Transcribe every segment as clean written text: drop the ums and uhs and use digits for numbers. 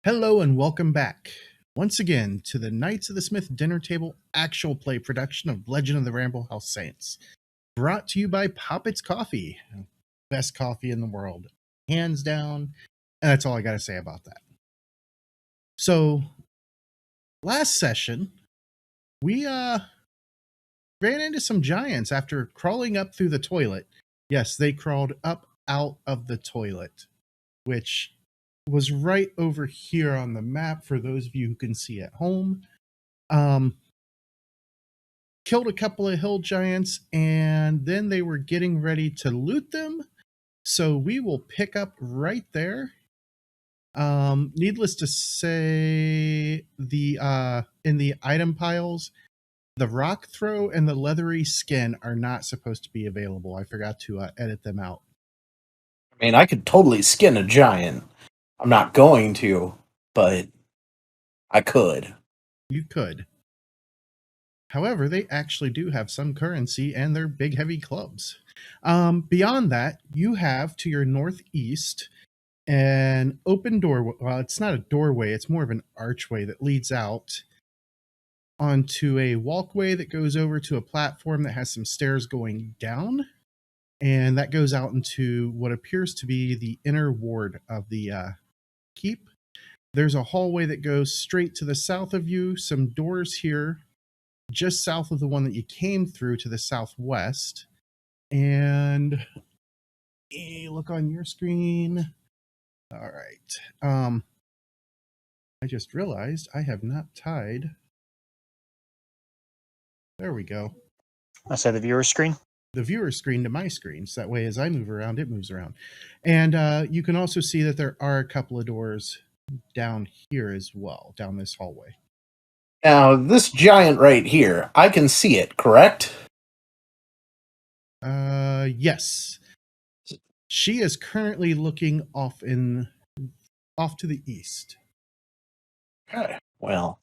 Hello and welcome back once again to the Knights of the Smith Dinner Table actual play production of Legend of the Ramble House Saints, brought to you by Poppets Coffee, best coffee in the world, hands down. And that's all I got to say about that. So, last session, we ran into some giants after crawling up through the toilet. Yes, they crawled up out of the toilet, which was right over here on the map for those of you who can see at home. Killed a couple of hill giants, and then they were getting ready to loot them. So we will pick up right there. Needless to say, the in the item piles, the rock throw and the leathery skin are not supposed to be available. I forgot to edit them out. I mean, I could totally skin a giant. I'm not going to, but I could. You could. However, they actually do have some currency and they're big, heavy clubs. Beyond that, you have to your northeast an open doorway. Well, it's not a doorway, it's more of an archway that leads out onto a walkway that goes over to a platform that has some stairs going down. And that goes out into what appears to be the inner ward of the keep. There's a hallway that goes straight to the south of you, some doors here just south of the one that you came through to the southwest. And look on your screen. All right. I just realized I have not tied. There we go. I said the viewer screen. The viewer screen to my screen, so that way as I move around, it moves around. And you can also see that there are a couple of doors down here as well, down this hallway. Now, this giant right here, I can see it, correct? Yes. She is currently looking off to the east. Okay. Well,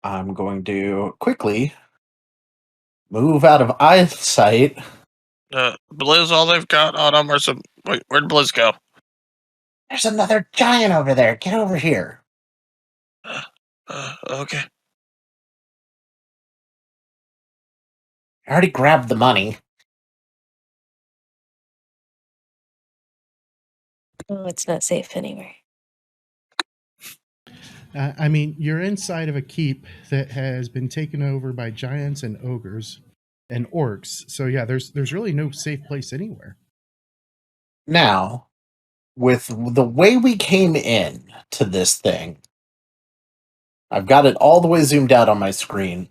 I'm going to quickly move out of eyesight. Blizz, all they've got on them are some... Wait, where'd Blizz go? There's another giant over there. Get over here. Okay. I already grabbed the money. Oh, it's not safe anywhere. I mean, you're inside of a keep that has been taken over by giants and ogres and orcs. So yeah, there's really no safe place anywhere. Now, with the way we came in to this thing, I've got it all the way zoomed out on my screen.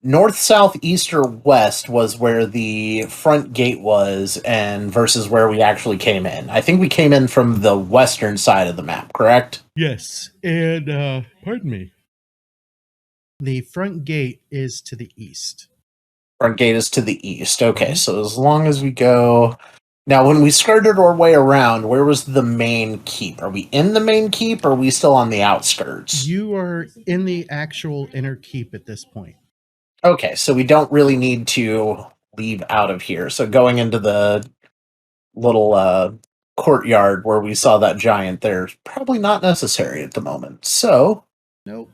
North, south, east, or west was where the front gate was, and versus where we actually came in. I think we came in from the western side of the map, correct? Yes, and pardon me. The front gate is to the east. Front gate is to the east. Okay, so as long as we go... Now, when we skirted our way around, where was the main keep? Are we in the main keep, or are we still on the outskirts? You are in the actual inner keep at this point. Okay, so we don't really need to leave out of here. So going into the little courtyard where we saw that giant there is probably not necessary at the moment. So... Nope.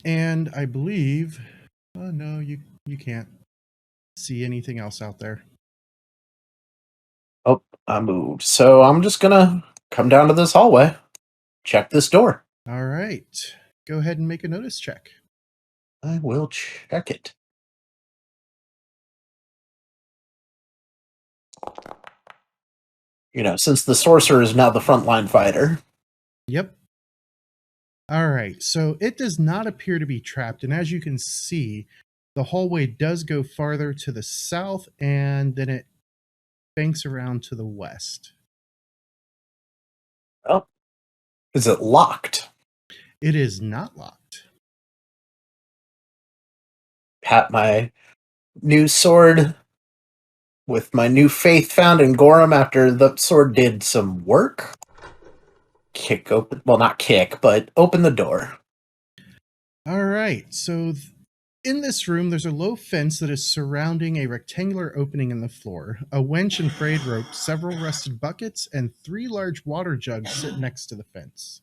And I believe... Oh, no, you can't see anything else out there. Oh, I moved. So I'm just gonna come down to this hallway. Check this door. All right. Go ahead and make a notice check. I will check it. You know, since the sorcerer is now the frontline fighter. Yep. All right. So it does not appear to be trapped. And as you can see, the hallway does go farther to the south, and then it banks around to the west. Oh. Is it locked? It is not locked. Pat my new sword with my new faith found in Gorham after the sword did some work. Kick open, well, not kick, but open the door. All right. So in this room, there's a low fence that is surrounding a rectangular opening in the floor. A winch and frayed rope, several rusted buckets, and 3 large water jugs sit next to the fence.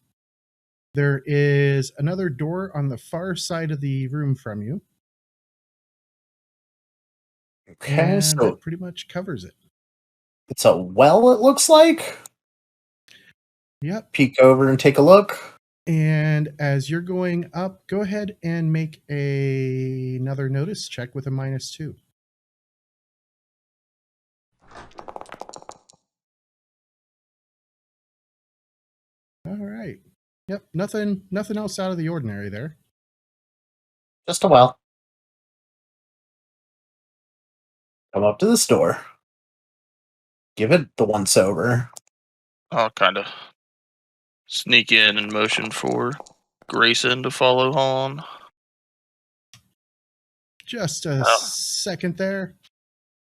There is another door on the far side of the room from you. Okay, And so that pretty much covers it. it's a well, it looks like. Yep. Peek over and take a look. And as you're going up, go ahead and make another notice check with a -2. All right. Yep. Nothing else out of the ordinary there. Just a well. Come up to this door. Give it the once over. I'll kind of sneak in and motion for Grayson to follow on. Just a second there.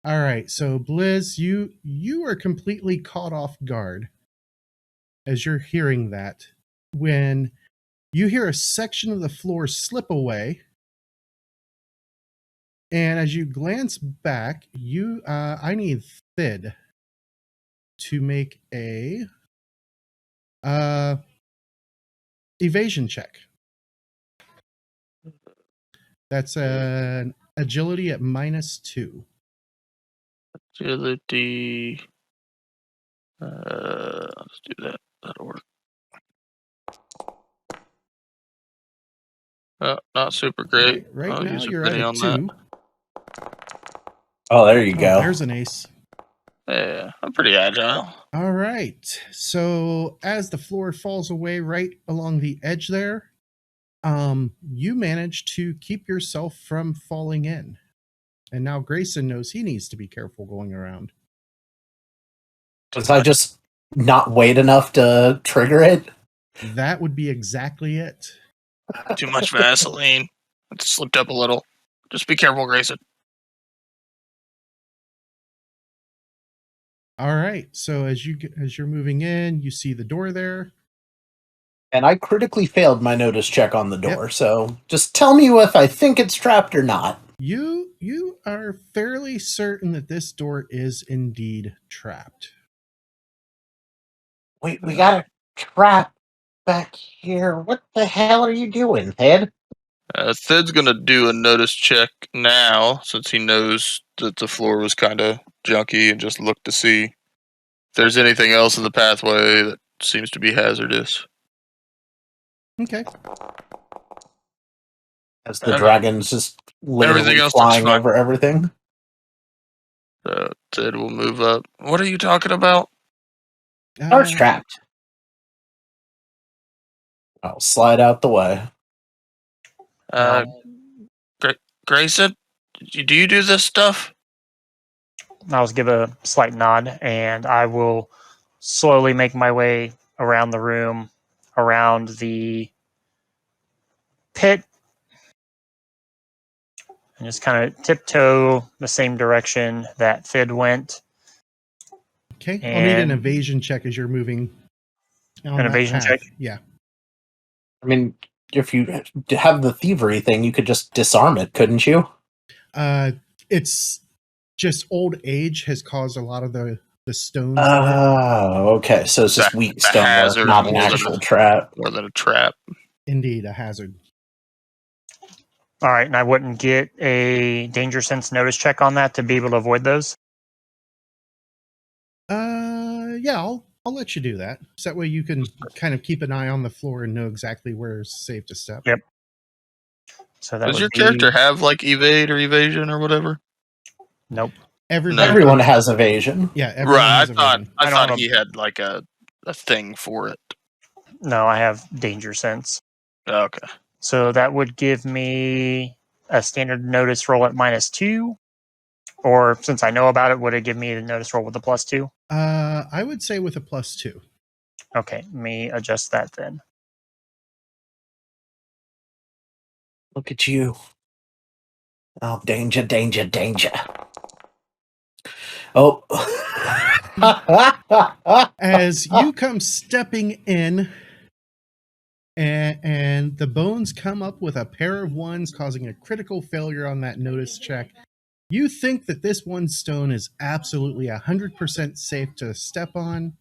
All right. So Blizz, you are completely caught off guard as you're hearing that when you hear a section of the floor slip away. And as you glance back, I need Thid to make a evasion check. That's an agility at -2. Agility. Let's do that. That'll work. Oh, not super great. Right I'll now use a you're at penny a on 2. Oh, there you go. There's an ace. that. Yeah, I'm pretty agile. All right. So as the floor falls away right along the edge there, you manage to keep yourself from falling in. And now Grayson knows he needs to be careful going around. Was I just not wait enough to trigger it? That would be exactly it. Too much Vaseline. It slipped up a little. Just be careful, Grayson. All right. So as you're moving in, you see the door there. And I critically failed my notice check on the door, Yep. so just tell me if I think it's trapped or not. You are fairly certain that this door is indeed trapped. Wait, we got a trap back here. What the hell are you doing, Ted? Thed's gonna do a notice check now since he knows that the floor was kind of junky and just look to see if there's anything else in the pathway that seems to be hazardous. Okay. As the Okay. dragon's just literally Everything else looks flying fine. over everything. Ted will move up. What are you talking about? Door's trapped. I'll slide out the way. Grayson, do you do this stuff? I'll just give a slight nod, and I will slowly make my way around the room, around the pit, and just kind of tiptoe the same direction that Fid went. Okay. I'll need an And- evasion check as you're moving. On An that evasion path. check? Yeah. I mean, if you have the thievery thing, you could just disarm it, couldn't you? It's just old age has caused a lot of the stones. Oh, okay. So it's just weak a stonework, hazard not an more than actual trap. More than a trap. Indeed, a hazard. All right, and I wouldn't get a danger sense notice check on that to be able to avoid those. Yeah, I'll let you do that. So that way you can kind of keep an eye on the floor and know exactly where it's safe to step. Yep. So that Does would your be... character have like evade or evasion or whatever? Nope. Everyone has evasion. Yeah, everyone Right. has evasion. I don't thought have he had like a thing for it. No, I have danger sense. Okay. So that would give me a standard notice roll at -2. Or since I know about it, would it give me the notice roll with a +2? I would say with a +2. Okay, let me adjust that then. Look at you. Oh, danger, danger, danger. Oh. As you come stepping in, And the bones come up with a pair of ones, causing a critical failure on that notice check. You think that this one stone is absolutely 100% safe to step on.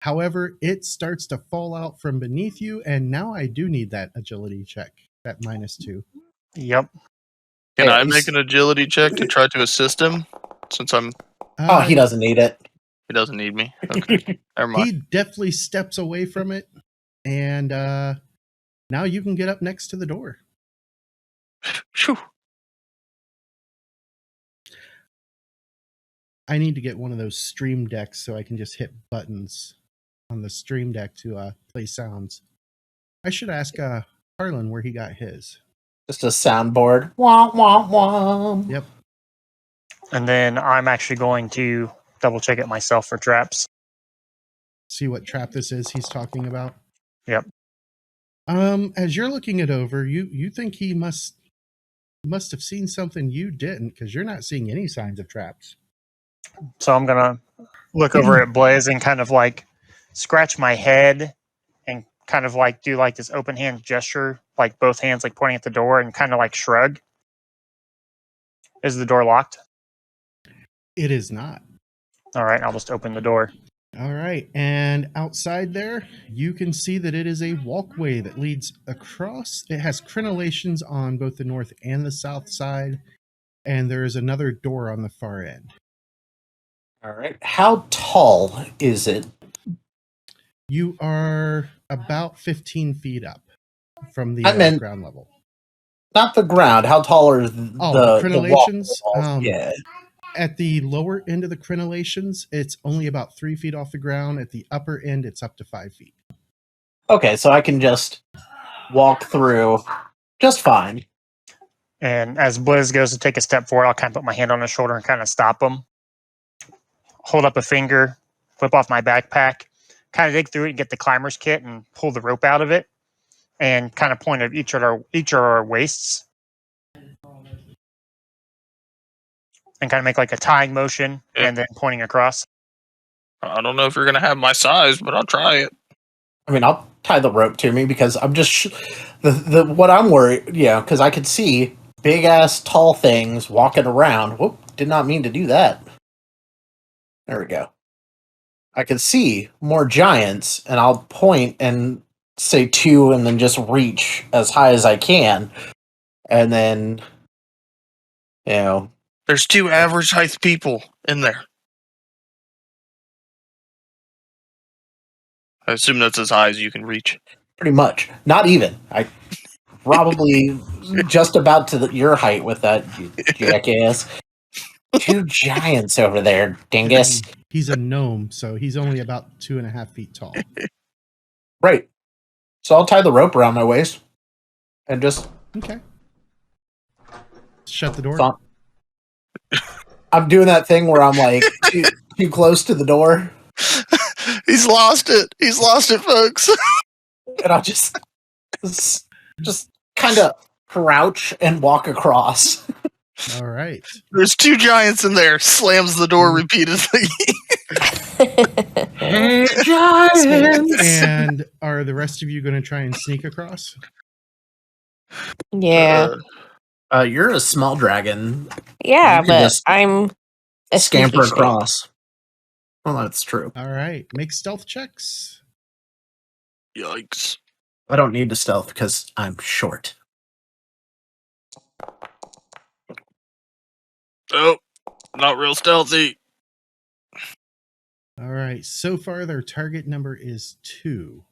However, it starts to fall out from beneath you, and now I do need that agility check, that -2. Yep. Can Hey, I make an agility check to try to assist him? Since Oh, Uh, he doesn't need it. he doesn't need me. Okay, never mind. He definitely steps away from it, and now you can get up next to the door. Phew. I need to get one of those stream decks so I can just hit buttons on the stream deck to play sounds. I should ask Harlan where he got his. Just a soundboard. Wah, wah, wah. Yep. And then I'm actually going to double check it myself for traps. See what trap this is he's talking about. Yep. As you're looking it over, you think he must have seen something you didn't, because you're not seeing any signs of traps. So I'm gonna look over at Blaze and kind of like scratch my head and kind of like do like this open hand gesture, like both hands like pointing at the door and kind of like shrug. Is the door locked? It is not. All right, I'll just open the door. All right, and outside there, you can see that it is a walkway that leads across. It has crenellations on both the north and the south side, and there is another door on the far end. All right. How tall is it? You are about 15 feet up from the I meant- ground level. Not the ground. How tall are the crenellations? walls? Yeah. At the lower end of the crenellations, it's only about 3 feet off the ground. At the upper end, it's up to 5 feet. Okay, so I can just walk through just fine. And as Blizz goes to take a step forward, I'll kind of put my hand on his shoulder and kind of stop him. Hold up a finger, whip off my backpack, kind of dig through it and get the climber's kit and pull the rope out of it, and kind of point at each of our waists, and kind of make like a tying motion, and then pointing across. I don't know if you're gonna have my size, but I'll try it. I mean, I'll tie the rope to me because I'm just what I'm worried, because I could see big ass tall things walking around. Whoop! Did not mean to do that. There we go. I could see more giants, and I'll point and say 2, and then just reach as high as I can, and then There's 2 average height people in there. I assume that's as high as you can reach. pretty much. Not even. I probably just about to your height with that, you jackass. 2 giants over there, dingus. He's a gnome, so he's only about 2.5 feet tall. Right. So I'll tie the rope around my waist and just Okay. Shut the door. I'm doing that thing where I'm like too close to the door, He's lost it. He's lost it, folks. and I'll just kind of crouch and walk across. All right. There's 2 giants in there. Slams the door repeatedly. Hey, giants! And are the rest of you going to try and sneak across? Yeah. You're a small dragon. Yeah, you can but just I'm a Scamper sneaky snake. across. Well, that's true. All right. Make stealth checks. Yikes. I don't need to stealth because I'm short. Oh, not real stealthy. All right. So far, their target number is 2.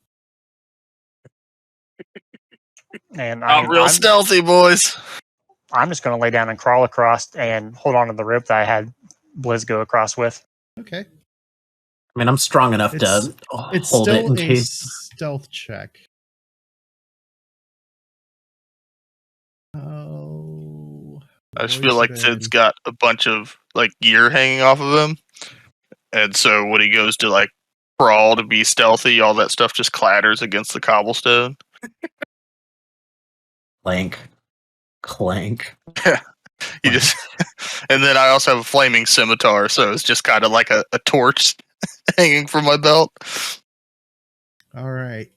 And Not real stealthy, boys. I'm just going to lay down and crawl across and hold on to the rope that I had Blizz go across with. Okay. I mean, I'm strong enough It's to hold it still in a case. stealth check. Oh. I just feel like Sid's got a bunch of like gear hanging off of him. And so when he goes to like crawl to be stealthy, all that stuff just clatters against the cobblestone. Clank. Clank. You just and then I also have a flaming scimitar, so it's just kind of like a torch hanging from my belt. All right.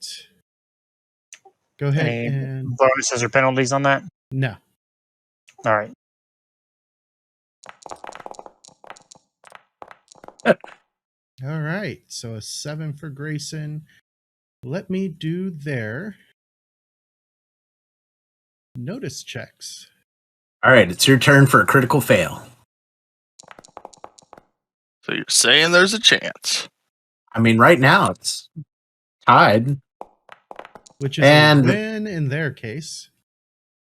Go ahead Any and bonuses or penalties on that? no. All right. All right. So a 7 for Grayson. Let me do their notice checks. All right, it's your turn for a critical fail. So you're saying there's a chance. I mean, right now it's tied. Which is And- a win in their case.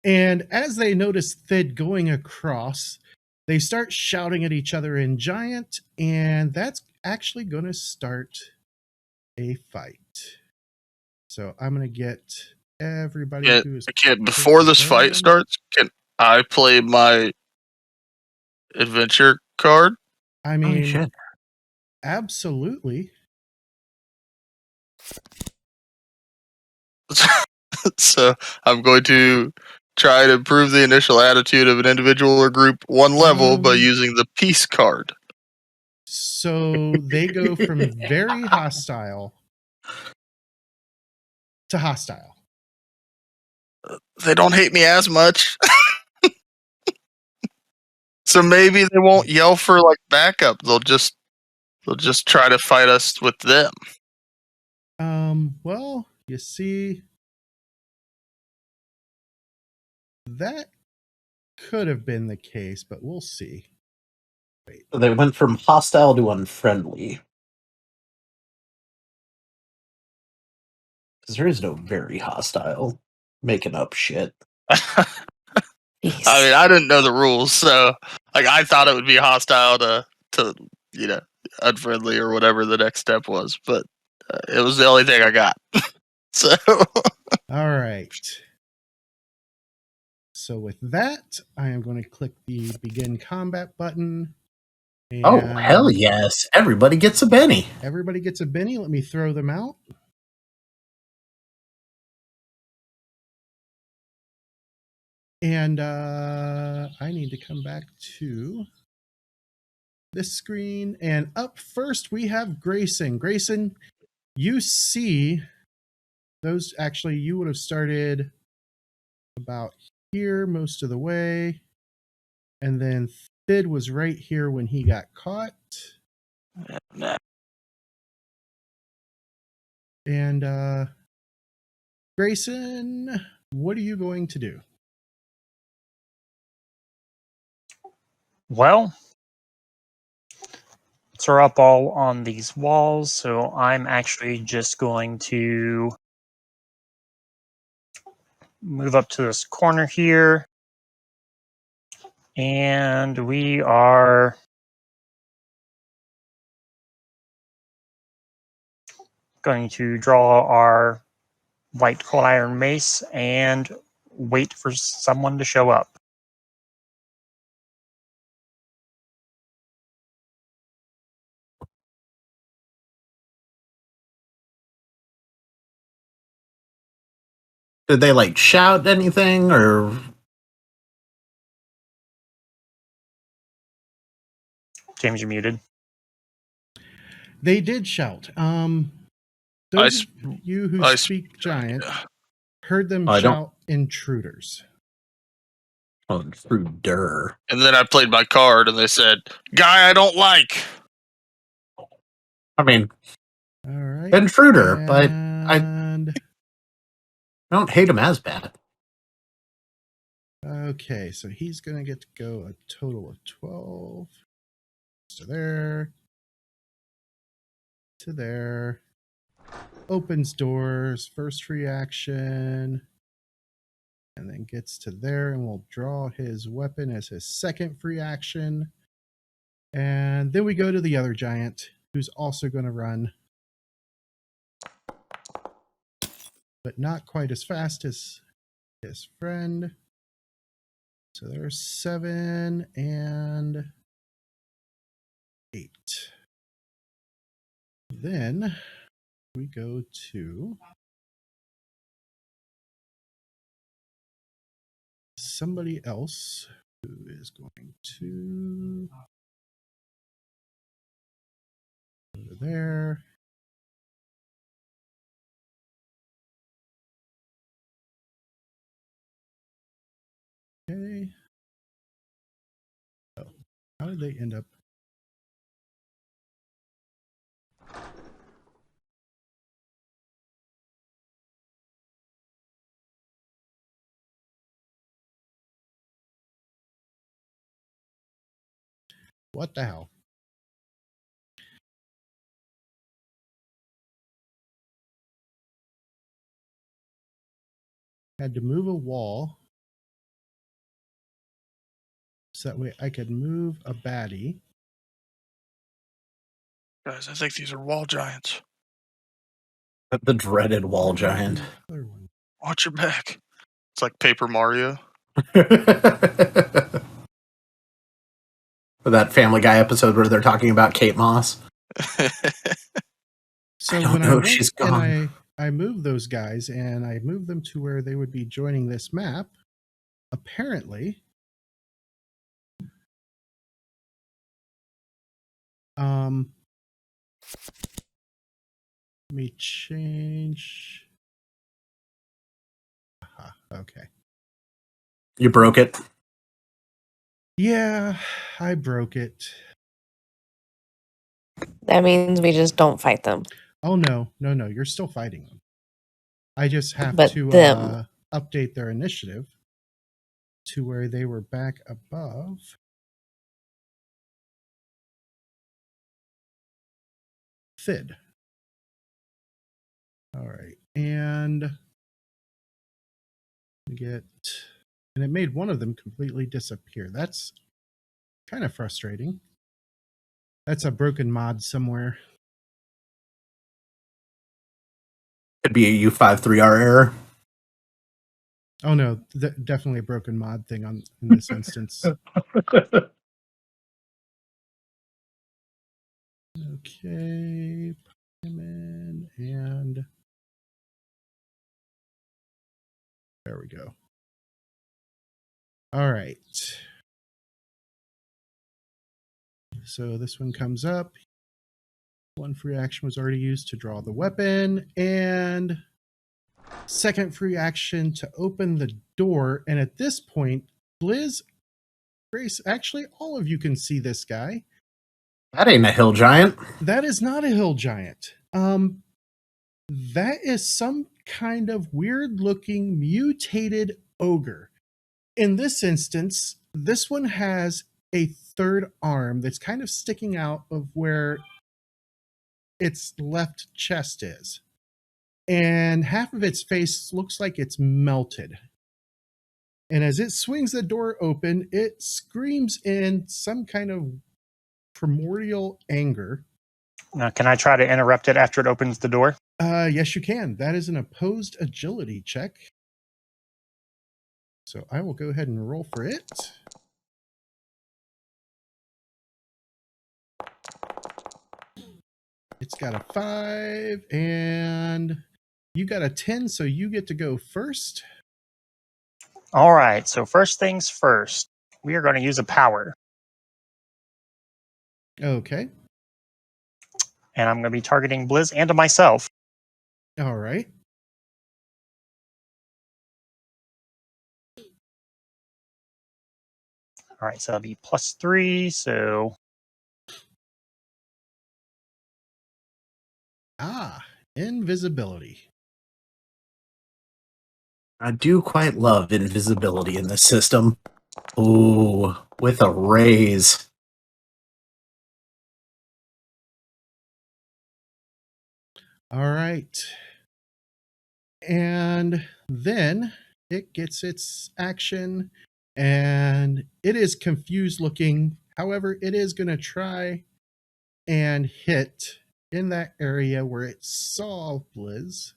And as they notice Thid going across, they start shouting at each other in Giant, and that's actually going to start a fight. So I'm going to get everybody Yeah, who is before this fight in. starts, can I play my adventure card? I Holy mean, shit. absolutely. So I'm going to try to improve the initial attitude of an individual or group one level by using the peace card. So they go from very hostile to hostile. They don't hate me as much. So maybe they won't yell for like backup. They'll just try to fight us with them. Well, you see, that could have been the case, but we'll see. Wait. So they went from hostile to unfriendly. Because there is no very hostile. Making up shit. I mean, Jeez. I didn't know the rules, so like I thought it would be hostile to unfriendly or whatever the next step was, but it was the only thing I got. So All right. So with that, I am going to click the begin combat button. And Oh, hell yes. Everybody gets a Benny. Everybody gets a Benny. Let me throw them out. And I need to come back to this screen. And up first, we have Grayson. Grayson, you see those. Actually, you would have started about here most of the way. And then Thid was right here when he got caught. nah. And Grayson, what are you going to do? Well, they're up all on these walls, so I'm actually just going to move up to this corner here. And we are going to draw our white cold iron mace and wait for someone to show up. Did they like shout anything or James, you're muted. They did shout. Those of you who speak Giant heard them I don't- shout intruders. intruder? And then I played my card, and they said, "Guy, I don't like." I mean, All right. intruder, but And I don't hate him as bad. okay, so he's gonna get to go a total of 12. So there. To there. Opens doors, first reaction. And then gets to there and will draw his weapon as his second free action. And then we go to the other giant, who's also going to run. But not quite as fast as his friend. So there's 7 and 8. Then we go to somebody else who is going to over there. Okay. Oh, how did they end up? What the hell? Had to move a wall so that way I could move a baddie. Guys, I think these are wall giants. The dreaded wall giant. Other one. Watch your back. It's like Paper Mario. That Family Guy episode where they're talking about Kate Moss. So I don't when know I if went she's and gone. I moved those guys and I moved them to where they would be joining this map, apparently let me change. Aha, okay. You broke it. Yeah, I broke it. That means we just don't fight them. Oh no, you're still fighting them. I just have But to them. update their initiative to where they were back above. Thid. All right, and it made one of them completely disappear. That's kind of frustrating. That's a broken mod somewhere. Could be a U53R error. Oh no, definitely a broken mod thing in this instance. Okay, put him in, and there we go. All right. So this one comes up. One free action was already used to draw the weapon, and second free action to open the door. And at this point, Blizz, Grace, actually, all of you can see this guy. That ain't a hill giant. That is not a hill giant. That is some kind of weird looking mutated ogre. In this instance, this one has a third arm that's kind of sticking out of where its left chest is. And half of its face looks like it's melted. And as it swings the door open, it screams in some kind of primordial anger. Now, can I try to interrupt it after it opens the door? Yes, you can. That is an opposed agility check. So I will go ahead and roll for it. It's got a 5, and you got a 10, so you get to go first. All right. So first things first, we are going to use a power, Okay. and I'm going to be targeting Blizz and myself. All right. All right. So that'll be +3. So Invisibility. I do quite love invisibility in this system. Ooh, with a raise. All right. And then it gets its action, and it is confused looking. However, it is going to try and hit in that area where it saw Blizz.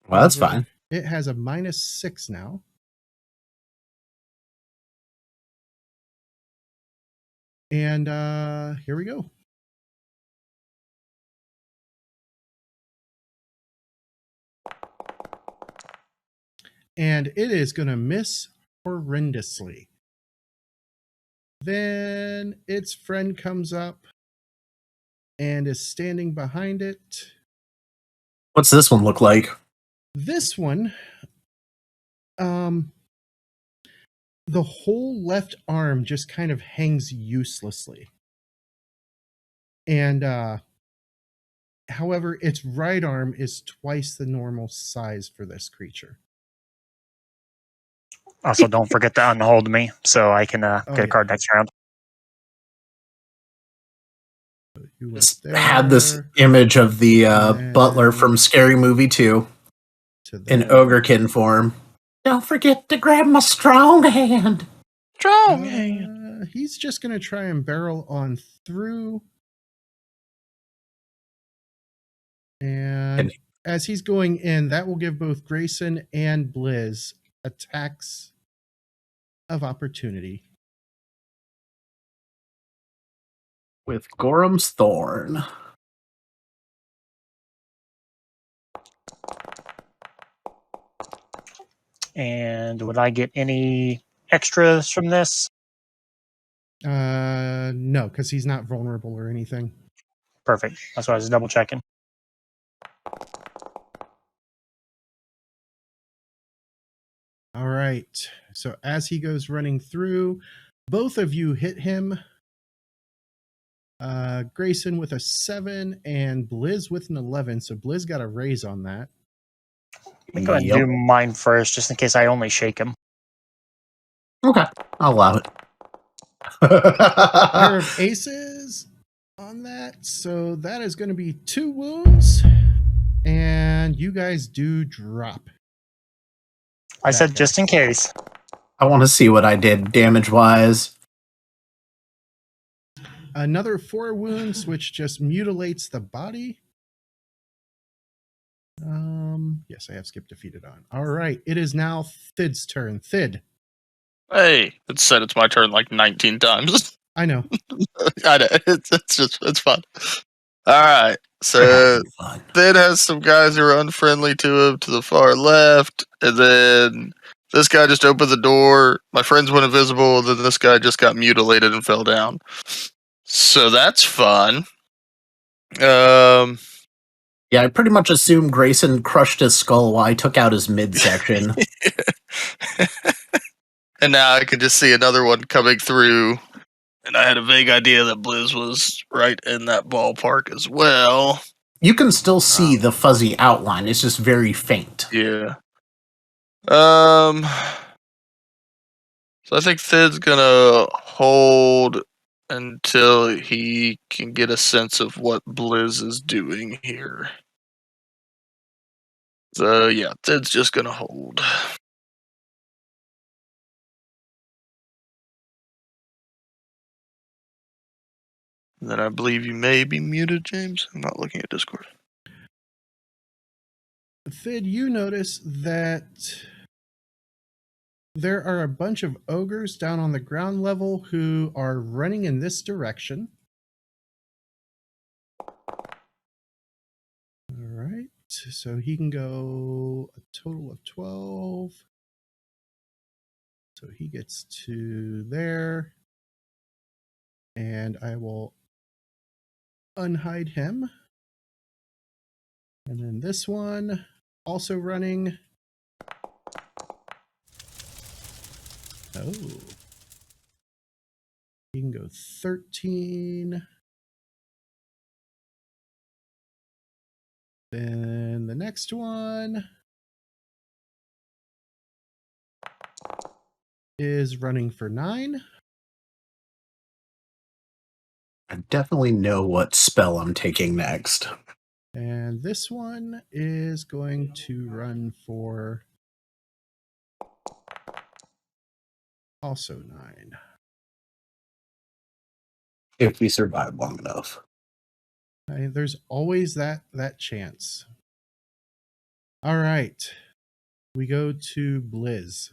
Well, that's However, fine. It has a -6 now. And here we go. And it is going to miss horrendously. Then its friend comes up and is standing behind it. What's this one look like? This one, the whole left arm just kind of hangs uselessly. And however, its right arm is twice the normal size for this creature. Also, don't forget to unhold me so I can get a card next round. You went Just there, had this image of the butler from Scary Movie 2 in Ogrekin form. Don't forget to grab my strong hand. Strong hand. He's just going to try and barrel on through. And as he's going in, that will give both Grayson and Blizz attacks of opportunity. With Gorham's Thorn. And would I get any extras from this? No, because he's not vulnerable or anything. Perfect. That's why I was double checking. All right. So as he goes running through, both of you hit him. Grayson with a 7 and Blizz with an 11. So Blizz got a raise on that. Let me go ahead and do mine first, just in case I only shake him. Okay, I'll allow it. Pair of aces on that. So that is going to be 2 wounds. And you guys do drop. I said just in case. I want to see what I did damage-wise. Another 4 wounds, which just mutilates the body. Yes, I have Skip defeated on. All right, it is now Thid's turn. Thid. Hey, it said it's my turn like 19 times. I know. I know. It's fun. All right, so Thid has some guys who are unfriendly to him to the far left, and then this guy just opened the door. My friends went invisible. Then this guy just got mutilated and fell down. So that's fun. Yeah, I pretty much assumed Grayson crushed his skull while I took out his midsection. And now I can just see another one coming through. And I had a vague idea that Blizz was right in that ballpark as well. You can still see the fuzzy outline. It's just very faint. Yeah. So I think Thid's gonna hold until he can get a sense of what Blizz is doing here. So yeah, Thid's just gonna hold. And then I believe you may be muted, James. I'm not looking at Discord. Thid, you notice that there are a bunch of ogres down on the ground level who are running in this direction. All right, so he can go a total of 12. So he gets to there. And I will unhide him. And then this one, also running. Oh. He can go 13. Then the next one is running for 9. I definitely know what spell I'm taking next. And this one is going to run for also 9. If we survive long enough. There's always that chance. All right. We go to Blizz.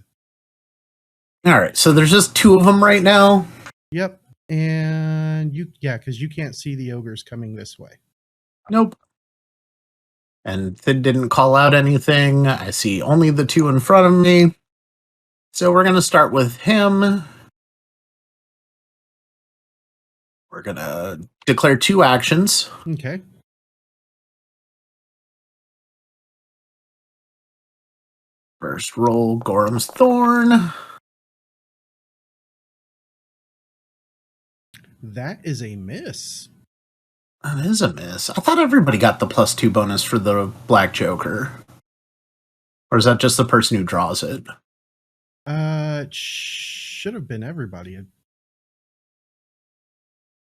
All right, so there's just 2 of them right now. Yep. And because you can't see the ogres coming this way. Nope. And Thid didn't call out anything. I see only the 2 in front of me. So we're going to start with him. We're going to declare 2 actions. Okay. First roll Gorham's Thorn. That is a miss. That is a miss. I thought everybody got the +2 bonus for the Black Joker. Or is that just the person who draws it? It should have been everybody.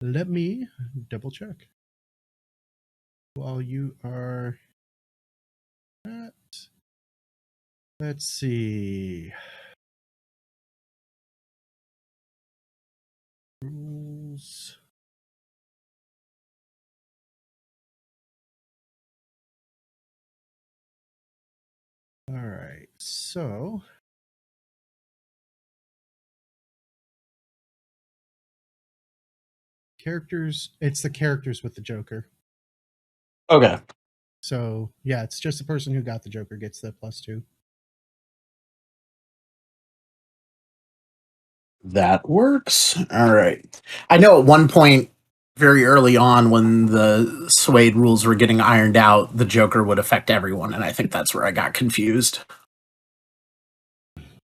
Let me double check. While you are at, let's see. Rules. All right, so characters, it's the characters with the Joker. Okay. So yeah, it's just the person who got the Joker gets the +2. That works. All right. I know at one point, very early on, when the Suede rules were getting ironed out, the Joker would affect everyone, and I think that's where I got confused.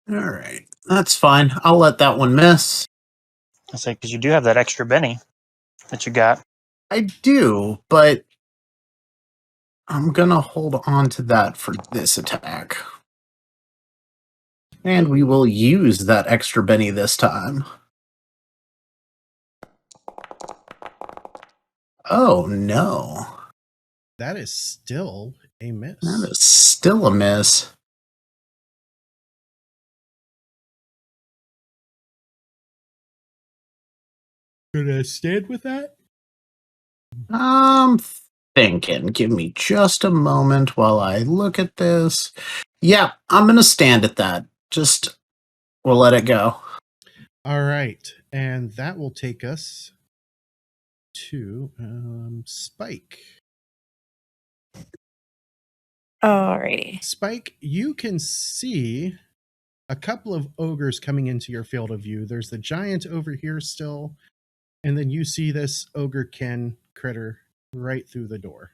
All right. That's fine. I'll let that one miss. I say, because you do have that extra Benny that you got. I do, but I'm going to hold on to that for this attack. And we will use that extra Benny this time. Oh, no. That is still a miss. That is still a miss. Gonna stand with that? I'm thinking. Give me just a moment while I look at this. Yeah, I'm going to stand at that. Just, we'll let it go. All right, and that will take us to Spike. Alrighty. Spike, you can see a couple of ogres coming into your field of view. There's the giant over here still, and then you see this ogrekin critter right through the door.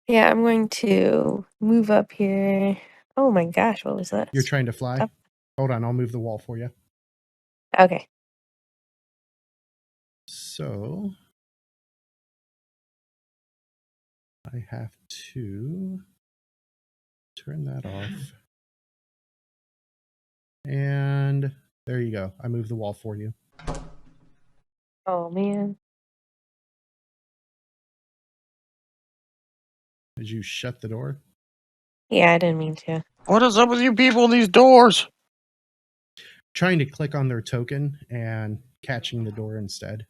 Yeah, I'm going to move up here. Oh my gosh, what was that? You're trying to fly? Up. Hold on, I'll move the wall for you. Okay. So I have to turn that off. And there you go. I moved the wall for you. Oh man. Did you shut the door? Yeah, I didn't mean to. What is up with you people in these doors? Trying to click on their token and catching the door instead.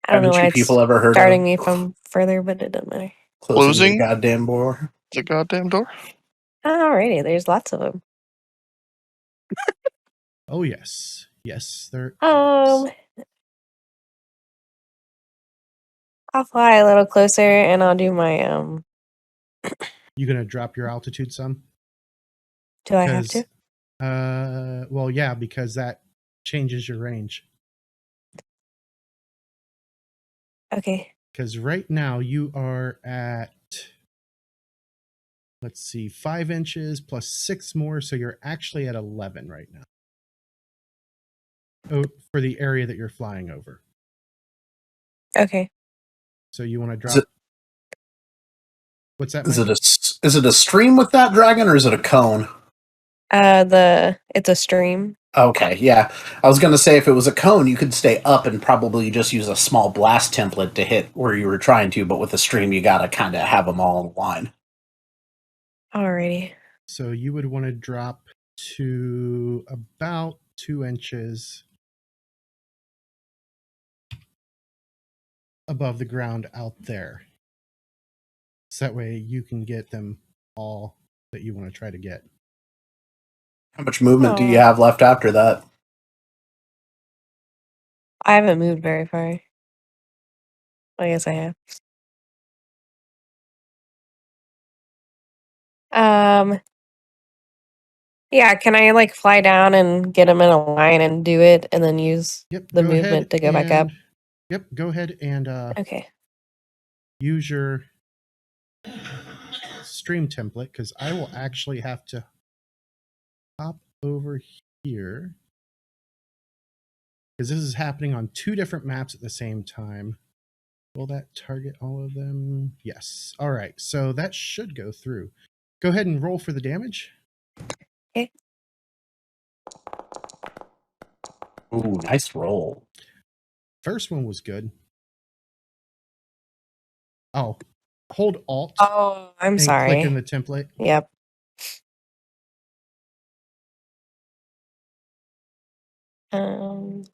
I don't know Haven't why you it's people ever heard starting of me from further, but it doesn't matter. closing Closing the goddamn door? the goddamn door? Alrighty, there's lots of them. Oh yes. Yes, there is. I'll fly a little closer and I'll do my You gonna drop your altitude some? do I have to? Well, yeah, because that changes your range. Okay. Because right now you are at, let's see, 5 inches plus 6 more, so you're actually at 11 right now. Oh, for the area that you're flying over. Okay. So you want to Is drop. What's that? Is Mike? is it a stream with that dragon, or is it a cone? It's a stream. Okay, yeah. I was going to say if it was a cone, you could stay up and probably just use a small blast template to hit where you were trying to, but with a stream, you got to kind of have them all in line. Alrighty. So you would want to drop to about 2 inches above the ground out there. So that way you can get them all that you want to try to get. How much movement do you Oh. have left after that? I haven't moved very far. I guess I have. Yeah, can I like fly down and get them in a line and do it and then use Yep, the go ahead movement to go back up? and yep, go ahead and Okay. use your stream template, because I will actually have to hop over here because this is happening on 2 different maps at the same time. Will that target all of them? Yes. All right, so that should go through. Go ahead and roll for the damage. Okay. Ooh, nice roll. First one was good. Oh, hold Alt Oh, I'm and click in sorry. the template. Yep. Um,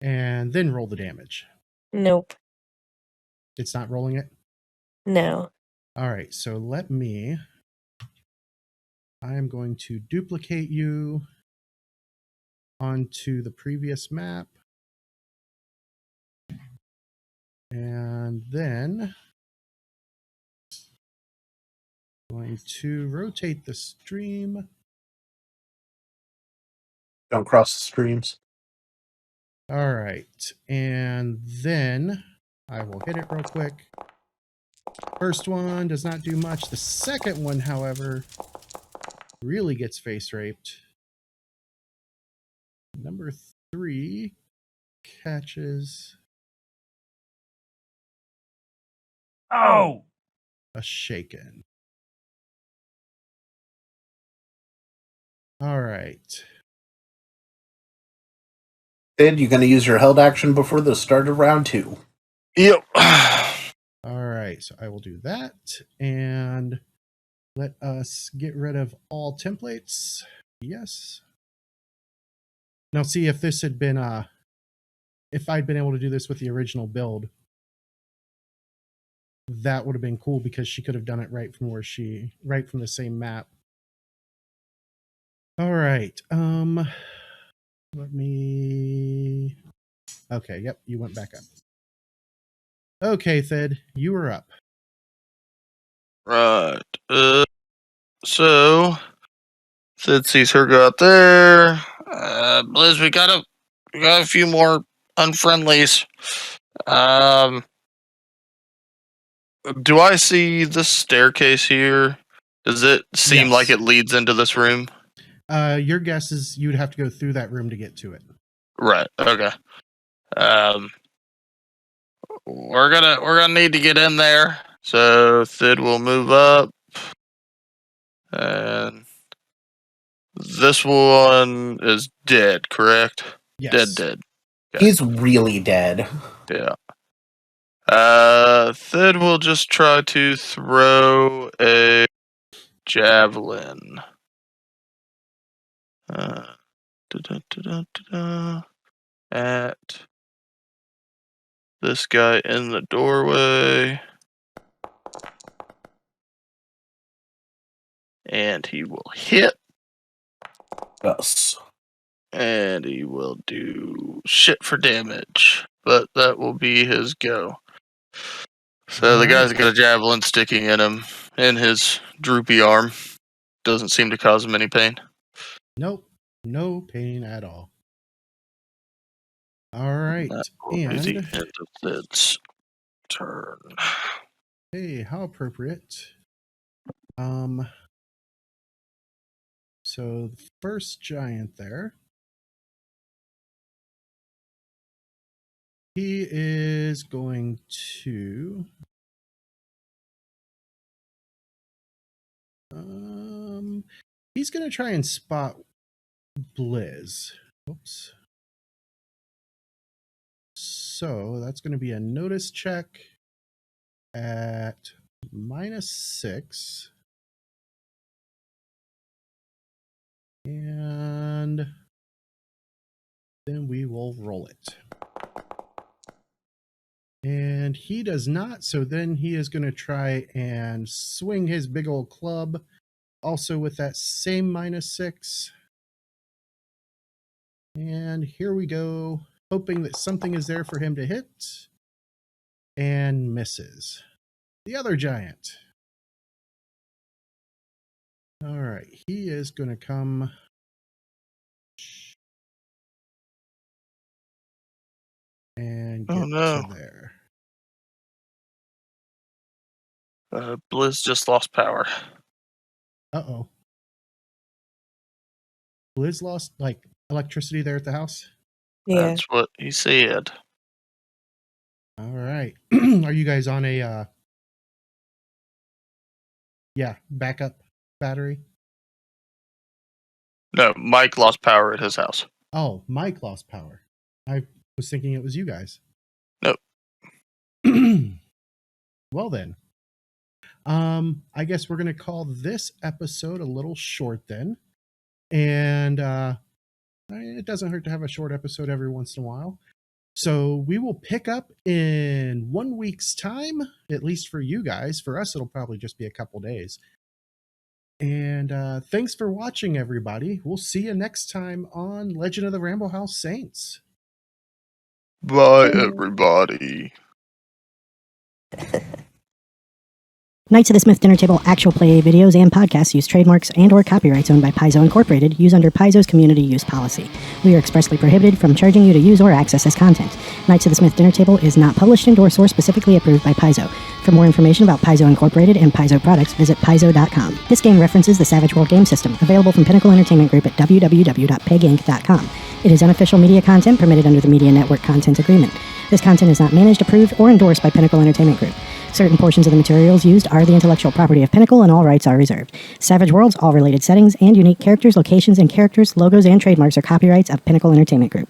And then roll the damage. nope. It's not rolling it? No. All right, so I am going to duplicate you onto the previous map. And then going to rotate the stream. Don't cross the streams. All right, and then I will hit it real quick. First one does not do much. The second one, however, really gets face raped. Number 3 catches Oh! a shaken. All right. Sid, you going to use your held action before the start of round 2? Yep. All right, so I will do that, and let us get rid of all templates. Yes. Now see if this had been if I'd been able to do this with the original build, that would have been cool because she could have done it right from right from the same map. All right. Let me. Okay. Yep. You went back up. Okay, Thed, you were up. Right. So Sid sees her go out there. Blizz, we got a few more unfriendlies. Do I see the staircase here? Does it seem Yes. like it leads into this room? Your guess is you'd have to go through that room to get to it. Right. Okay. We're gonna need to get in there. So Thid will move up, and this one is dead. Correct? Yes. Dead. Okay. He's really dead. Yeah. Thid will just try to throw a javelin. At this guy in the doorway. And he will hit. Yes. And he will do shit for damage. But that will be his go. So the guy's got a javelin sticking in him, in his droopy arm. Doesn't seem to cause him any pain. Nope. No pain at all. All right. That will be the end of Thid's turn. Hey, how appropriate. So the first giant there, he is going to he's going to try and spot Blizz. Oops. So that's going to be a notice check at -6. And then we will roll it. And he does not, so then he is going to try and swing his big old club, also with that same -6. And here we go, hoping that something is there for him to hit, and misses. The other giant. All right, he is going to come and get to there. Blizz just lost power. Uh-oh. Liz lost like electricity there at the house? Yeah. That's what he said. All right. Are you guys on a backup battery? No, Mike lost power at his house. Oh, Mike lost power. I was thinking it was you guys. Nope. Well then. I guess we're gonna call this episode a little short then. And it doesn't hurt to have a short episode every once in a while. So we will pick up in 1 week's time, at least for you guys. For us, it'll probably just be a couple days. And thanks for watching, everybody. We'll see you next time on Legend of the Ramble House Saints. Bye, everybody. Knights of the Smith Dinner Table actual play videos and podcasts use trademarks and or copyrights owned by Paizo Incorporated used under Paizo's community use policy. We are expressly prohibited from charging you to use or access this content. Knights of the Smith Dinner Table is not published, endorsed, or specifically approved by Paizo. For more information about Paizo Incorporated and Paizo products, visit paizo.com. This game references the Savage World game system, available from Pinnacle Entertainment Group at www.piginc.com. It is unofficial media content permitted under the Media Network Content Agreement. This content is not managed, approved, or endorsed by Pinnacle Entertainment Group. Certain portions of the materials used are the intellectual property of Pinnacle and all rights are reserved. Savage Worlds, all related settings, and unique characters, locations, and characters, logos, and trademarks are copyrights of Pinnacle Entertainment Group.